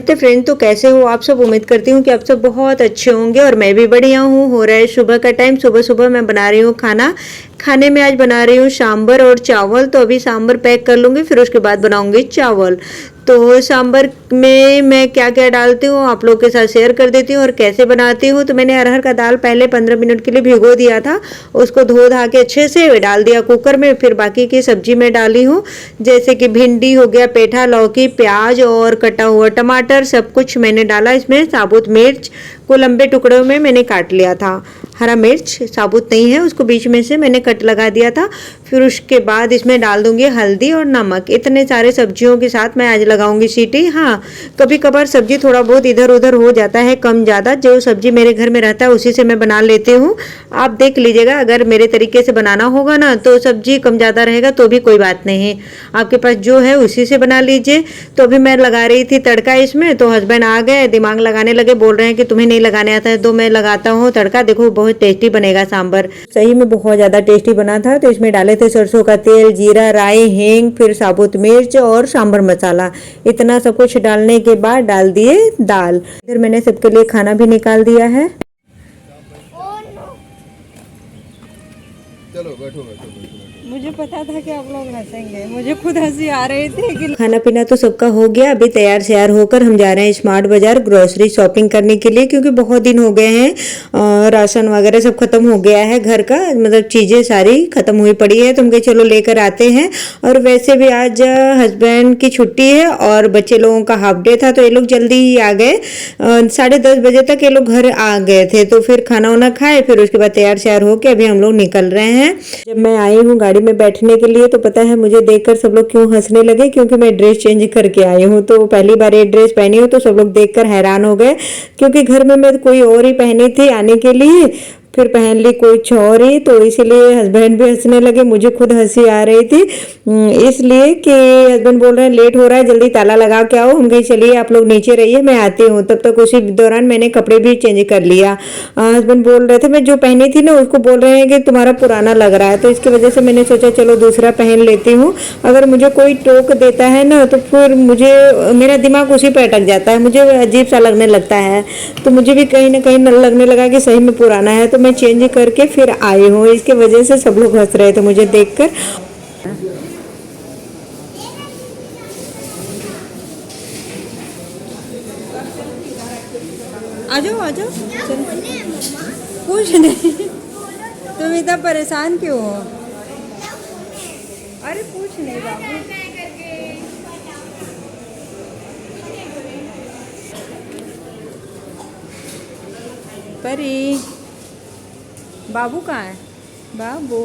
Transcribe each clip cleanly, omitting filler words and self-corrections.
नमस्ते फ्रेंड, तो कैसे हो आप सब। उम्मीद करती हूँ कि आप सब बहुत अच्छे होंगे और मैं भी बढ़िया हूँ। हो रहा है सुबह का टाइम। सुबह सुबह मैं बना रही हूँ खाना। खाने में आज बना रही हूँ सांभर और चावल। तो अभी सांभर पैक कर लूँगी, फिर उसके बाद बनाऊँगी चावल। तो सांभर में मैं क्या क्या डालती हूँ आप लोग के साथ शेयर कर देती हूँ और कैसे बनाती हूँ। तो मैंने अरहर का दाल पहले 15 मिनट के लिए भिगो दिया था। उसको धो धा के अच्छे से डाल दिया कुकर में। फिर बाकी की सब्जी में डाली हूँ, जैसे कि भिंडी हो गया, पेठा, लौकी, प्याज और कटा हुआ टमाटर, सब कुछ मैंने डाला। इसमें साबुत मिर्च को लंबे टुकड़ों में मैंने काट लिया था। हरा मिर्च साबुत नहीं है, उसको बीच में से मैंने कट लगा दिया था। फिर उसके बाद इसमें डाल दूंगी हल्दी और नमक। इतने सारे सब्जियों के साथ मैं आज लगाऊंगी सीटी। हाँ, कभी कभार सब्जी थोड़ा बहुत इधर उधर हो जाता है, कम ज़्यादा। जो सब्जी मेरे घर में रहता है उसी से मैं बना लेती हूँ। आप देख लीजिएगा, अगर मेरे तरीके से बनाना होगा ना तो सब्जी कम ज़्यादा रहेगा तो भी कोई बात नहीं। आपके पास जो है उसी से बना लीजिए। तो अभी मैं लगा रही थी तड़का इसमें, तो हस्बैंड आ गए, दिमाग लगाने लगे, बोल रहे हैं कि तुम्हें नहीं लगाने आता है तो मैं लगाता हूँ तड़का। देखो बहुत टेस्टी बनेगा सांभर, सही में बहुत ज़्यादा टेस्टी बना था। तो इसमें डाले थे सरसों का तेल, जीरा, राई, हींग, फिर साबुत मिर्च और सांभर मसाला। इतना सब कुछ डालने के बाद डाल दिए दाल। फिर मैंने सबके लिए खाना भी निकाल दिया है। चलो बैठो बैठो। मुझे पता था कि आप लोग हंसेंगे, मुझे खुद हंसी आ रही थी कि खाना पीना तो सबका हो गया। अभी तैयार श्यार होकर हम जा रहे हैं स्मार्ट बाजार ग्रोसरी शॉपिंग करने के लिए, क्योंकि बहुत दिन हो गए हैं। राशन वगैरह सब खत्म हो गया है, घर का मतलब चीज़ें सारी खत्म हुई पड़ी है। तो हम कहे चलो लेकर आते हैं। और वैसे भी आज हस्बैंड की छुट्टी है और बच्चे लोगों का हाफ डे था, तो ये लोग जल्दी ही आ गए। 10:30 बजे तक ये लोग घर आ गए थे। तो फिर खाना वाना खाए, फिर उसके बाद तैयार श्यार होकर अभी हम लोग निकल रहे हैं। जब मैं आई हूँ गाड़ी में बैठने के लिए, तो पता है मुझे देखकर सब लोग क्यों हंसने लगे, क्योंकि मैं ड्रेस चेंज करके आई हूँ। तो पहली बार ये ड्रेस पहनी हूँ, तो सब लोग देखकर हैरान हो गए, क्योंकि घर में मैं कोई और ही पहनी थी आने के लिए, फिर पहन ली कुछ और ही। तो इसीलिए हस्बैंड भी हंसने लगे, मुझे खुद हंसी आ रही थी। इसलिए कि हस्बैंड बोल रहे हैं लेट हो रहा है, जल्दी ताला लगा के आओ। हम कहे चलिए आप लोग नीचे रहिए, मैं आती हूँ। तब तक उसी दौरान मैंने कपड़े भी चेंज कर लिया। हस्बैंड बोल रहे थे मैं जो पहनी थी ना उसको बोल रहे हैं कि तुम्हारा पुराना लग रहा है। तो इसकी वजह से मैंने सोचा चलो दूसरा पहन लेती हूँ। अगर मुझे कोई टोक देता है ना तो फिर मुझे मेरा दिमाग उसी पर अटक जाता है, मुझे अजीब सा लगने लगता है। तो मुझे भी कहीं ना कहीं लगने लगा कि सही में पुराना है। तो मैं चेंज करके फिर आई हूँ। इसके वजह से सब लोग हंस रहे थे मुझे देखकर। आ जाओ आ जाओ, कुछ नहीं। तुम इतना परेशान क्यों हो? अरे कुछ नहीं बाबू। परी, बाबू कहाँ है? बाबू,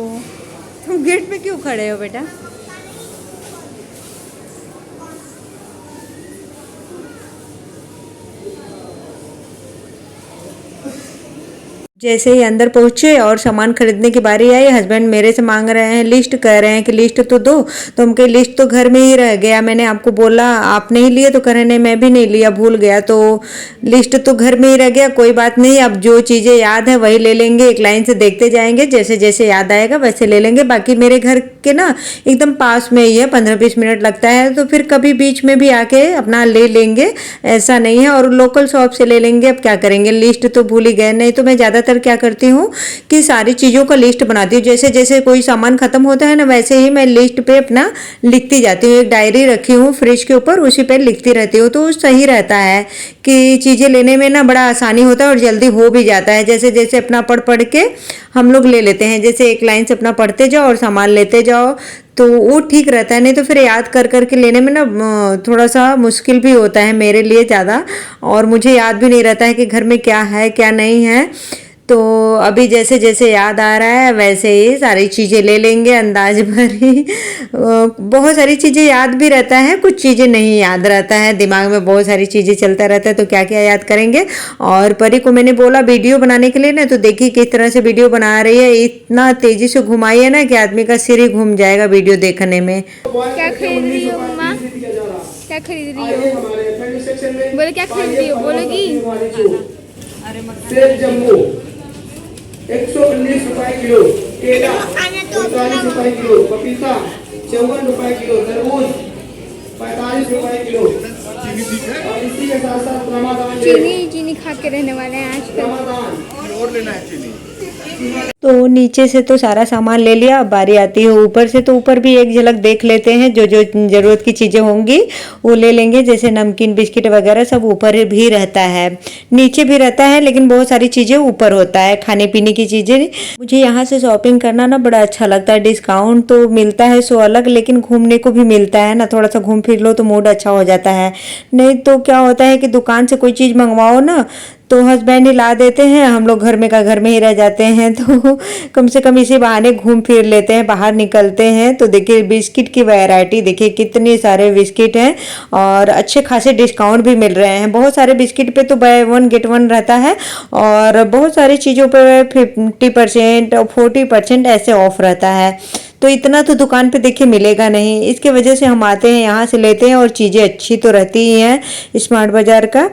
तुम गेट पे क्यों खड़े हो बेटा? जैसे ही अंदर पहुंचे और सामान खरीदने की बारी आई, हस्बैंड मेरे से मांग रहे हैं लिस्ट, कह रहे हैं कि लिस्ट तो दो। तो हम कहे लिस्ट तो घर में ही रह गया, मैंने आपको बोला आप नहीं लिए। तो कह रहे नहीं मैं भी नहीं लिया, भूल गया। तो लिस्ट तो घर में ही रह गया, कोई बात नहीं। अब जो चीज़ें याद है वही ले लेंगे, एक लाइन से देखते जाएंगे, जैसे जैसे याद आएगा वैसे ले लेंगे। बाकी मेरे घर के ना एकदम पास में ही है, 15-20 मिनट लगता है। तो फिर कभी बीच में भी आके अपना ले लेंगे, ऐसा नहीं है। और लोकल शॉप से ले लेंगे, अब क्या करेंगे, लिस्ट तो भूल ही गए। नहीं तो मैं ज़्यादातर क्या करती हूँ कि सारी चीज़ों का लिस्ट बनाती हूँ। जैसे जैसे कोई सामान खत्म होता है ना, वैसे ही मैं लिस्ट पे अपना लिखती जाती हूँ। एक डायरी रखी हूँ फ्रिज के ऊपर, उसी पे लिखती रहती हूँ। तो सही रहता है कि चीज़ें लेने में ना बड़ा आसानी होता है और जल्दी हो भी जाता है। जैसे जैसे अपना पढ़ पढ़ के हम लोग ले लेते हैं, जैसे एक लाइन से अपना पढ़ते जाओ और सामान लेते जाओ, तो वो ठीक रहता है। नहीं तो फिर याद कर करके लेने में ना थोड़ा सा मुश्किल भी होता है मेरे लिए ज़्यादा, और मुझे याद भी नहीं रहता है कि घर में क्या है क्या नहीं है। तो अभी जैसे जैसे याद आ रहा है वैसे ही सारी चीज़ें ले लेंगे अंदाज भर ही। बहुत सारी चीज़ें याद भी रहता है, कुछ चीज़ें नहीं याद रहता है, दिमाग में बहुत सारी चीज़ें चलता रहता है, तो क्या क्या याद करेंगे। और परी को मैंने बोला वीडियो बनाने के लिए ना, तो देखिए किस तरह से वीडियो बना रही है। इतना तेज़ी से घुमाई है ना कि आदमी का सिर ही घूम जाएगा वीडियो देखने में। क्या खरीद रही हो मम्मा? क्या खरीद रही हो? बोले क्या खरीद रही हो, बोलोगी? सेब जम्बो 119 रुपए किलो, केला 45 रुपए किलो, पपीता 54 रुपए किलो, तरबूज 45 रुपए किलो। चीनी ठीक है और इसी के साथ साथ रमादान चीनी खा के रहने वाले हैं आजकल। रमादान और लेना है चीनी। तो नीचे से तो सारा सामान ले लिया, अब बारी आती है ऊपर से। तो ऊपर भी एक झलक देख लेते हैं, जो जो ज़रूरत की चीज़ें होंगी वो ले लेंगे। जैसे नमकीन बिस्किट वगैरह सब ऊपर भी रहता है, नीचे भी रहता है, लेकिन बहुत सारी चीज़ें ऊपर होता है, खाने पीने की चीज़ें। मुझे यहाँ से शॉपिंग करना ना बड़ा अच्छा लगता है। डिस्काउंट तो मिलता है सो अलग, लेकिन घूमने को भी मिलता है ना, थोड़ा सा घूम फिर लो तो मूड अच्छा हो जाता है। नहीं तो क्या होता है कि दुकान से कोई चीज़ मंगवाओ ना तो हस्बैंड ही ला देते हैं, हम लोग घर में का घर में ही रह जाते हैं। तो कम से कम इसी बहाने घूम फिर लेते हैं, बाहर निकलते हैं। तो देखिए बिस्किट की वैरायटी देखिए, कितने सारे बिस्किट हैं और अच्छे खासे डिस्काउंट भी मिल रहे हैं। बहुत सारे बिस्किट पे तो बाय 1 गेट 1 रहता है और बहुत सारी चीज़ों पे 50% और 40% ऐसे ऑफ रहता है। तो इतना तो दुकान पे देखिए मिलेगा नहीं, इसके वजह से हम आते हैं यहाँ से लेते हैं और चीज़ें अच्छी तो रहती ही हैं स्मार्ट बाज़ार का।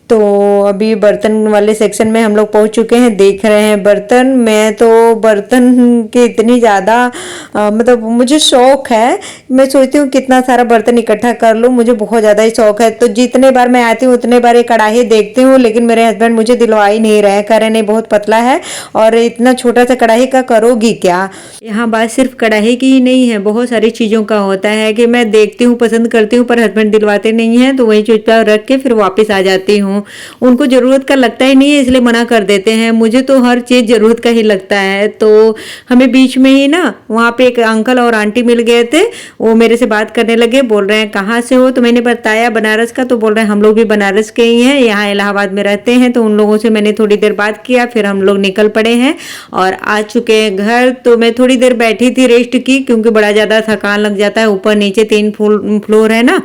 तो अभी बर्तन वाले सेक्शन में हम लोग पहुंच चुके हैं, देख रहे हैं बर्तन। मैं तो बर्तन के इतनी ज़्यादा मतलब मुझे शौक़ है, मैं सोचती हूँ कितना सारा बर्तन इकट्ठा कर लूँ, मुझे बहुत ज़्यादा ही शौक़ है। तो जितने बार मैं आती हूँ उतने बार ये कढ़ाई देखती हूँ, लेकिन मेरे हस्बैंड मुझे दिलवा ही नहीं रहे, कह रहे नहीं बहुत पतला है और इतना छोटा सा कढ़ाई का करोगी क्या। यहाँ बात सिर्फ कढ़ाई की ही नहीं है, बहुत सारी चीज़ों का होता है कि मैं देखती हूँ, पसंद करती हूँ, पर हस्बैंड दिलवाते नहीं हैं, तो वही चुपचाप रख के फिर वापस आ जाती हूँ। उनको ज़रूरत का लगता ही नहीं है, इसलिए मना कर देते हैं। मुझे तो हर चीज़ ज़रूरत का ही लगता है। तो हमें बीच में ही ना वहाँ पे एक अंकल और आंटी मिल गए थे, वो मेरे से बात करने लगे, बोल रहे हैं कहाँ से हो। तो मैंने बताया बनारस का, तो बोल रहे हैं हम लोग भी बनारस के ही हैं, यहाँ इलाहाबाद में रहते हैं। तो उन लोगों से मैंने थोड़ी देर बात किया, फिर हम लोग निकल पड़े हैं और आ चुके हैं घर। तो मैं थोड़ी देर बैठी थी, रेस्ट की, क्योंकि बड़ा ज़्यादा थकान लग जाता है। ऊपर नीचे 3 फ्लोर है ना,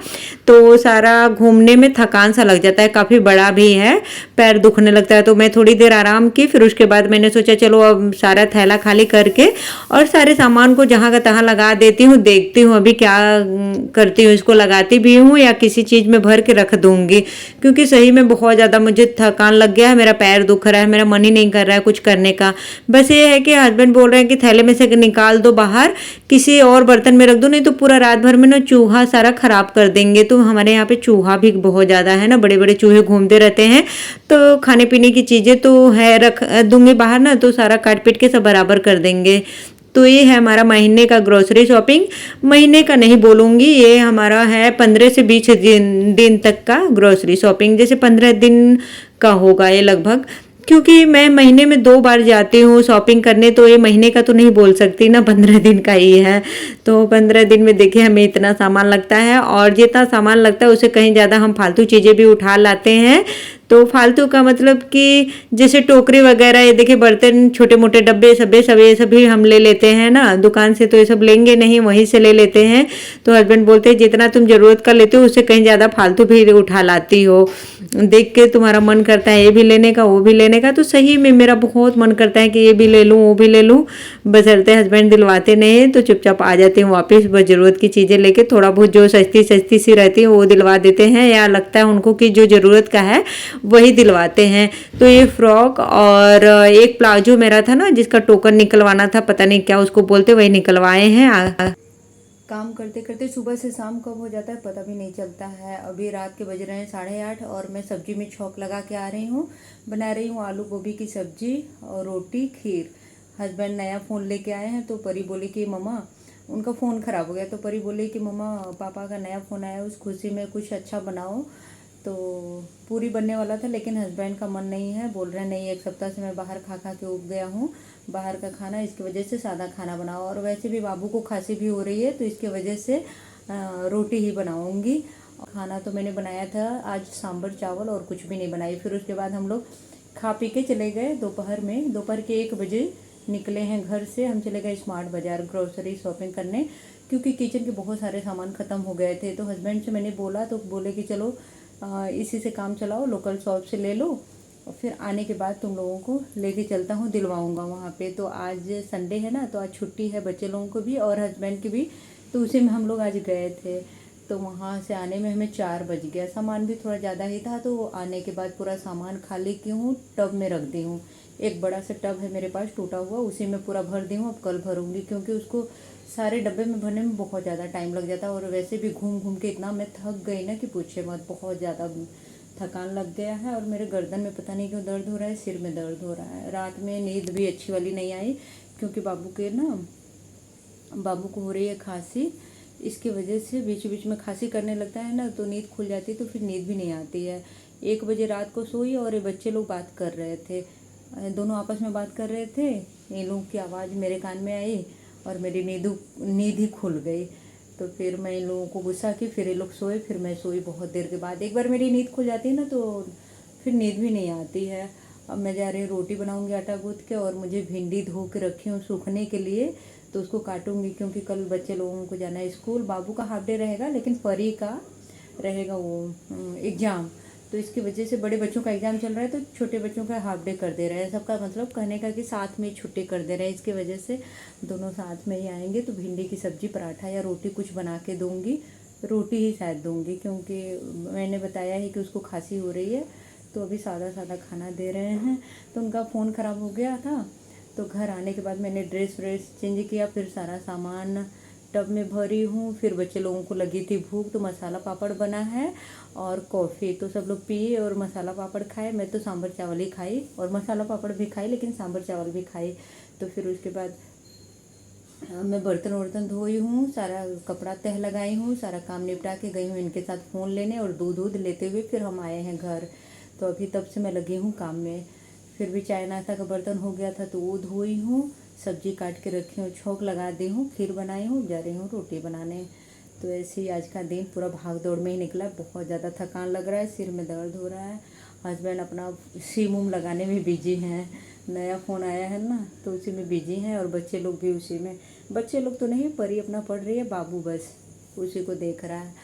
तो सारा घूमने में थकान सा लग जाता है, काफ़ी बड़ा भी है, पैर दुखने लगता है। तो मैं थोड़ी देर आराम की, फिर उसके बाद मैंने सोचा चलो अब सारा थैला खाली करके और सारे सामान को जहाँ का तहाँ लगा देती हूँ, देखती हूँ अभी क्या करती हूँ। इसको लगाती भी हूँ या किसी चीज़ में भर के रख दूँगी, क्योंकि सही में बहुत ज़्यादा मुझे थकान लग गया है, मेरा पैर दुख रहा है, मेरा मन ही नहीं कर रहा है कुछ करने का। बस ये है कि हस्बैंड बोल रहे हैं कि थैले में से निकाल दो बाहर, किसी और बर्तन में रख दो, नहीं तो पूरा रात भर में ना चूहा सारा खराब कर देंगे। तो हमारे यहाँ पे चूहा भी बहुत ज़्यादा है ना, बड़े बड़े चूहे घूमते रहते हैं। तो खाने पीने की चीज़ें तो है, रख दूंगी बाहर ना, तो सारा काट पीट के सब बराबर कर देंगे। तो ये है हमारा महीने का ग्रोसरी शॉपिंग। महीने का नहीं बोलूँगी, ये हमारा है 15 से 20 दिन तक का ग्रोसरी शॉपिंग। जैसे 15 दिन का होगा ये लगभग, क्योंकि मैं महीने में 2 बार जाती हूँ शॉपिंग करने, तो ये महीने का तो नहीं बोल सकती ना, 15 दिन का ही है। तो 15 दिन में देखिए हमें इतना सामान लगता है, और जितना सामान लगता है उससे कहीं ज़्यादा हम फालतू चीज़ें भी उठा लाते हैं। तो फालतू का मतलब कि जैसे टोकरी वगैरह, ये देखिए बर्तन, छोटे मोटे डब्बे सब ये सभी हम ले लेते हैं ना, दुकान से तो ये सब लेंगे नहीं, वहीं से ले लेते हैं। तो हस्बैंड बोलते हैं जितना तुम ज़रूरत का लेते हो उससे कहीं ज़्यादा फालतू भी उठा लाती हो, देख के तुम्हारा मन करता है ये भी लेने का वो भी लेने का। तो सही में मेरा बहुत मन करता है कि ये भी ले लूँ वो भी ले लूँ, बशर्ते हस्बैंड दिलवाते नहीं है। तो चुपचाप आ जाती हूँ वापस, बस ज़रूरत की चीज़ें लेके, थोड़ा बहुत जो सस्ती सस्ती सी रहती है वो दिलवा देते हैं, या लगता है उनको कि जो ज़रूरत का है वही दिलवाते हैं। तो ये फ्रॉक और एक प्लाजो मेरा था ना जिसका टोकन निकलवाना था, पता नहीं क्या उसको बोलते, वही निकलवाए हैं। काम करते करते सुबह से शाम कब हो जाता है पता भी नहीं चलता है। अभी रात के बज रहे हैं 8:30 और मैं सब्जी में छौंक लगा के आ रही हूँ। बना रही हूँ आलू गोभी की सब्जी और रोटी खीर। हस्बैंड नया फ़ोन लेके आए हैं, तो परी बोली कि मम्मा, उनका फ़ोन ख़राब हो गया, तो परी बोली कि मम्मा पापा का नया फ़ोन आया, उस खुशी में कुछ अच्छा बनाओ। तो पूरी बनने वाला था, लेकिन हस्बैंड का मन नहीं है, बोल रहे हैं नहीं 1 सप्ताह से मैं बाहर खा खा के उब गया हूँ बाहर का खाना, इसकी वजह से सादा खाना बनाओ। और वैसे भी बाबू को खांसी भी हो रही है, तो इसकी वजह से रोटी ही बनाऊँगी। खाना तो मैंने बनाया था आज सांभर चावल, और कुछ भी नहीं बनाई। फिर उसके बाद हम लोग खा पी के चले गए दोपहर में, दोपहर के 1 बजे निकले हैं घर से। हम चले गए स्मार्ट बाज़ार ग्रोसरी शॉपिंग करने, क्योंकि किचन के बहुत सारे सामान ख़त्म हो गए थे। तो हस्बैंड से मैंने बोला, तो बोले कि चलो इसी से काम चलाओ, लोकल शॉप से ले लो, और फिर आने के बाद तुम लोगों को लेके चलता हूँ, दिलवाऊँगा वहाँ पे। तो आज संडे है ना, तो आज छुट्टी है बच्चे लोगों को भी और हस्बैंड की भी, तो उसी में हम लोग आज गए थे। तो वहाँ से आने में हमें 4 बज गया। सामान भी थोड़ा ज़्यादा ही था, तो आने के बाद पूरा सामान खाली की हूँ, टब में रख दी हूँ। एक बड़ा सा टब है मेरे पास टूटा हुआ, उसी में पूरा भर दी हूँ। अब कल भरूंगी क्योंकि उसको सारे डब्बे में भरने में बहुत ज़्यादा टाइम लग जाता है। और वैसे भी घूम घूम के इतना मैं थक गई ना कि पूछे मत, बहुत ज़्यादा थकान लग गया है। और मेरे गर्दन में पता नहीं क्यों दर्द हो रहा है, सिर में दर्द हो रहा है। रात में नींद भी अच्छी वाली नहीं आई क्योंकि बाबू को हो रही है खांसी, इसकी वजह से बीच बीच में खांसी करने लगता है ना, तो नींद खुल जाती है, तो फिर नींद भी नहीं आती है। 1 बजे रात को सोई और ये बच्चे लोग बात कर रहे थे, दोनों आपस में बात कर रहे थे। इन लोगों की आवाज़ मेरे कान में आई और मेरी नींद ही खुल गई। तो फिर मैं इन लोगों को गुस्सा की, फिर ये लोग सोए, फिर मैं सोई। बहुत देर के बाद एक बार मेरी नींद खुल जाती है ना तो फिर नींद भी नहीं आती है। अब मैं जा रही हूँ रोटी बनाऊंगी आटा गूँथ के, और मुझे भिंडी धो के रखी हूँ सूखने के लिए, तो उसको काटूंगी क्योंकि कल बच्चे लोगों को जाना है स्कूल। बाबू का हाफ डे रहेगा लेकिन परी का रहेगा वो एग्ज़ाम, तो इसकी वजह से बड़े बच्चों का एग्ज़ाम चल रहा है तो छोटे बच्चों का हाफ डे कर दे रहे हैं। सबका मतलब कहने का कि साथ में छुट्टी कर दे रहे हैं, इसकी वजह से दोनों साथ में ही आएंगे। तो भिंडी की सब्ज़ी, पराठा या रोटी कुछ बना के दूंगी, रोटी ही शायद दूंगी क्योंकि मैंने बताया है कि उसको खांसी हो रही है, तो अभी सादा सादा खाना दे रहे हैं। तो उनका फ़ोन ख़राब हो गया था, तो घर आने के बाद मैंने ड्रेस व्रेस चेंज किया, फिर सारा सामान टब में भरी हूँ। फिर बच्चे लोगों को लगी थी भूख तो मसाला पापड़ बना है और कॉफ़ी, तो सब लोग पिए और मसाला पापड़ खाए। मैं तो सांभर चावल ही खाई और मसाला पापड़ भी खाई, लेकिन सांभर चावल भी खाई। तो फिर उसके बाद मैं बर्तन वर्तन धोई हूँ, सारा कपड़ा तह लगाई हूँ, सारा काम निपटा के गई हूँ इनके साथ फ़ोन लेने, और दूध लेते हुए फिर हम आए हैं घर। तो अभी तब से मैं लगी हूँ काम में। फिर भी चाय नाश्ता का बर्तन हो गया था तो वो धोई हूँ, सब्जी काट के रखी हूँ, छोंक लगा दी हूँ, खीर बनाई हूँ, जा रही हूँ रोटी बनाने। तो ऐसे ही आज का दिन पूरा भाग दौड़ में ही निकला। बहुत ज़्यादा थकान लग रहा है, सिर में दर्द हो रहा है। हस्बैंड अपना सिम उम लगाने में बिजी हैं, नया फ़ोन आया है ना तो उसी में बिजी हैं, और बच्चे लोग भी उसी में। बच्चे लोग तो नहीं, परी अपना पढ़ रही है, बाबू बस उसी को देख रहा है।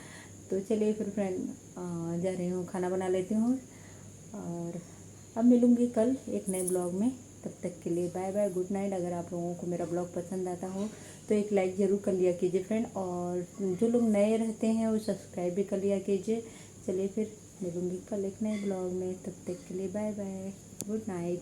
तो चलिए फिर फ्रेंड जा रही हूँ, खाना बना लेती हूँ और अब मिलूँगी कल एक नए ब्लॉग में। तब तक के लिए बाय बाय, गुड नाइट। अगर आप लोगों को मेरा ब्लॉग पसंद आता हो तो एक लाइक ज़रूर कर लिया कीजिए फ्रेंड, और जो लोग नए रहते हैं वो सब्सक्राइब भी कर लिया कीजिए। चलिए फिर मिलूँगी कल एक नए ब्लॉग में, तब तक के लिए बाय बाय, गुड नाइट।